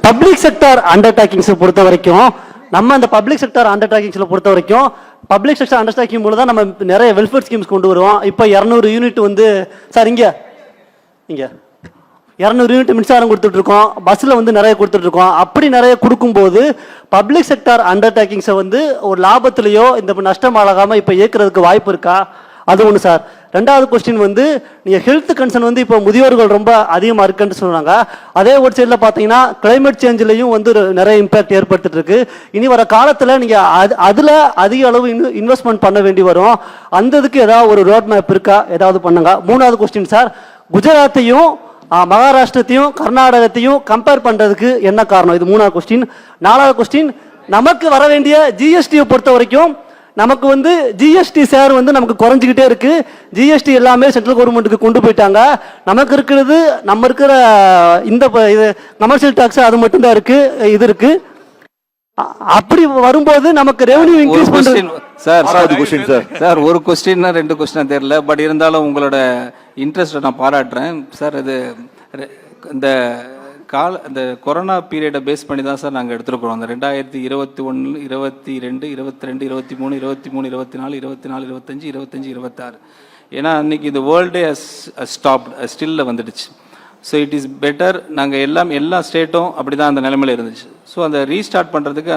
Public sector அண்டர்டேக்கிங்ஸை பொறுத்த வரைக்கும் நம்ம அந்த பப்ளிக் செக்டார் அண்டர்டேக்கிங்ஸில் பொறுத்த வரைக்கும் பப்ளிக் செக்டார் அண்டர்டேக்கிங் மூலம் தான் நம்ம நிறைய வெல்ஃபேர் ஸ்கீம்ஸ் கொண்டு வருவோம். இப்போ 200 யூனிட் வந்து சார் இங்கே 200 யூனிட் மின்சாரம் கொடுத்துட்ருக்கோம், பஸ்ஸில் வந்து நிறைய கொடுத்துட்ருக்கோம். அப்படி நிறைய கொடுக்கும்போது பப்ளிக் செக்டார் அண்டர்டேக்கிங்ஸை வந்து ஒரு லாபத்திலேயோ இந்த நஷ்டம் ஆகாமல் இப்போ இயக்கிறதுக்கு வாய்ப்பு இருக்கா? அது ஒன்று சார். ரெண்டாவது கொஸ்டின் வந்து நீங்கள் ஹெல்த் கன்சர்ன் வந்து இப்போ முதியோர்கள் ரொம்ப அதிகமாக இருக்குன்னு சொல்கிறாங்க. அதே ஒரு சைடில் பார்த்தீங்கன்னா கிளைமேட் சேஞ்சிலையும் வந்து நிறைய இம்பேக்ட் ஏற்படுத்திட்டு இருக்கு. இனி வர காலத்தில் நீங்கள் அதில் அதிக அளவு இன்வெஸ்ட்மெண்ட் பண்ண வேண்டி வரும். அந்த இதுக்கு ஏதாவது ஒரு ரோட் மேப் இருக்கா? ஏதாவது பண்ணுங்க. மூணாவது கொஸ்டின் சார், குஜராத்தையும் மகாராஷ்டிரத்தையும் கர்நாடகத்தையும் கம்பேர் பண்ணுறதுக்கு என்ன காரணம்? இது மூணாவது கொஸ்டின். நாலாவது கொஸ்டின், நமக்கு வர வேண்டிய ஜிஎஸ்டியை பொறுத்த வரைக்கும் நமக்கு வந்து ஜிஎஸ்டி ஷேர் வந்து நமக்கு குறைஞ்சிக்கிட்டே இருக்கு. ஜிஎஸ்டி எல்லாமே சென்ட்ரல் கவர்மெண்ட்டுக்கு கொண்டு போயிட்டாங்க. நமக்கு இருக்கிறது நம்ம இருக்கிற இந்த இது கமர்ஷியல் டாக்ஸ் அது மட்டும்தான் இருக்கு. இது இருக்கு. அப்படி வரும்போது நமக்கு ரெவன்யூ இன்க்ரீஸ் பண்றது சார் ஒரு கொஸ்டின் ரெண்டு கொஸ்டின் தெரியல. பட் இருந்தாலும் உங்களோட இன்ட்ரெஸ்ட்டை நான் பாராட்டுறேன் சார். இது இந்த கொரோனா பீரியடை பேஸ் பண்ணி தான் சார் நாங்கள் எடுத்துருக்குறோம். அந்த 2021, 22, 22, 23, 23, 24, 24, 25, 25, 26. ஏன்னா அன்னைக்கு இந்த வேர்ல்டே ஸ்டாப்ட் ஸ்டில்ல வந்துடுச்சு. So it is better. நாங்கள் எல்லா ஸ்டேட்டும் அப்படி தான் அந்த நிலைமையில் இருந்துச்சு. ஸோ அந்த ரீஸ்டார்ட் பண்ணுறதுக்கு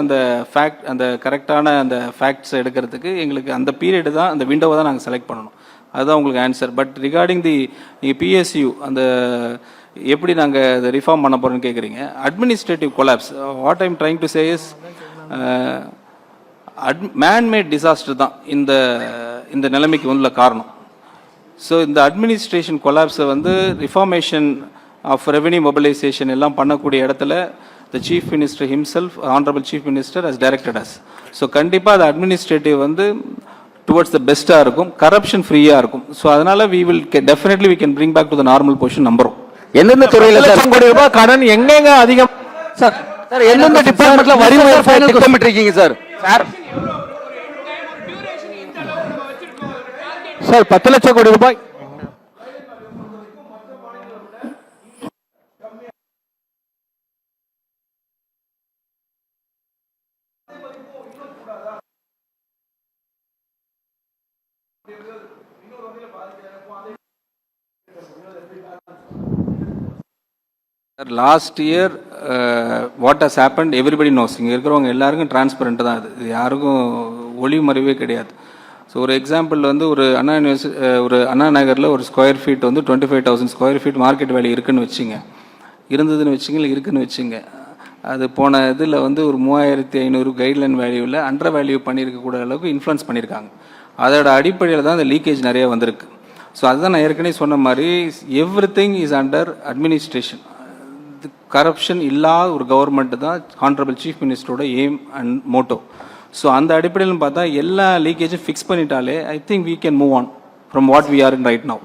அந்த கரெக்டான அந்த ஃபேக்ட்ஸை எடுக்கிறதுக்கு எங்களுக்கு அந்த பீரியடு தான், அந்த விண்டோவை தான் நாங்கள் செலக்ட் பண்ணணும். அதுதான் உங்களுக்கு ஆன்சர். பட் ரிகார்டிங் நீங்கள் பிஎஸ்யூ அந்த எப்படி நாங்கள் அதை ரிஃபார்ம் பண்ண போகிறோன்னு கேட்குறீங்க. Administrative collapse, what I'm trying to say is man-made disaster தான் இந்த நிலைமைக்கு உள்ள காரணம். ஸோ இந்த அட்மினிஸ்ட்ரேஷன் கொலாப்ஸை வந்து ரிஃபார்மேஷன் ஆஃப் ரெவென்யூ மொபிலைசேஷன் எல்லாம் பண்ணக்கூடிய இடத்துல the chief minister himself, honourable chief minister has directed us. So கண்டிப்பாக அது அட்மினிஸ்ட்ரேட்டிவ் வந்து டுவர்ட்ஸ் த பெஸ்ட்டாக இருக்கும், கரப்ஷன் ஃப்ரீயாக இருக்கும். ஸோ அதனால் definitely we can bring back to the normal position நம்புறோம். எந்தெந்த துறையில கோடி ரூபாய் கடன் எங்கெங்க அதிகம் சார்? சார் எந்தெந்த டிபார்ட்மெண்ட்ல வரி திட்டமிட்டிருக்கீங்க சார்? சார் 10 லட்சம் கோடி ரூபாய் last year what has happened everybody knows. இங்கே இருக்கிறவங்க எல்லாருக்கும் டிரான்ஸ்பரண்ட் தான். இது யாருக்கும் ஒளிவு மறைவே கிடையாது. ஸோ ஒரு எக்ஸாம்பிள் வந்து ஒரு அண்ணா நகரில் ஒரு ஸ்கொயர் ஃபீட் வந்து 25,000 ஸ்கொயர் ஃபீட் மார்க்கெட் வேல்யூ இருக்குதுன்னு வச்சுங்க. அது போன இதில் வந்து ஒரு 3,500 கைட்லைன் வேல்யூவில் அண்டர் வேல்யூ பண்ணியிருக்கக்கூடிய அளவுக்கு இன்ஃப்ளூன்ஸ் பண்ணியிருக்காங்க. அதோட அடிப்படையில் தான் அந்த லீக்கேஜ் நிறைய வந்திருக்கு. ஸோ அதுதான் நான் ஏற்கனவே சொன்ன மாதிரி everything is under administration. Corruption இல்லாத ஒரு கவர்மெண்ட் தான் ஆனரபிள் சீஃப் மினிஸ்டரோட எய்ம் அண்ட் மோட்டோ. ஸோ அந்த அடிப்படையில் பார்த்தா எல்லா லீக்கேஜும் ஃபிக்ஸ் பண்ணிட்டாலே I think we can move on from what we are in right now.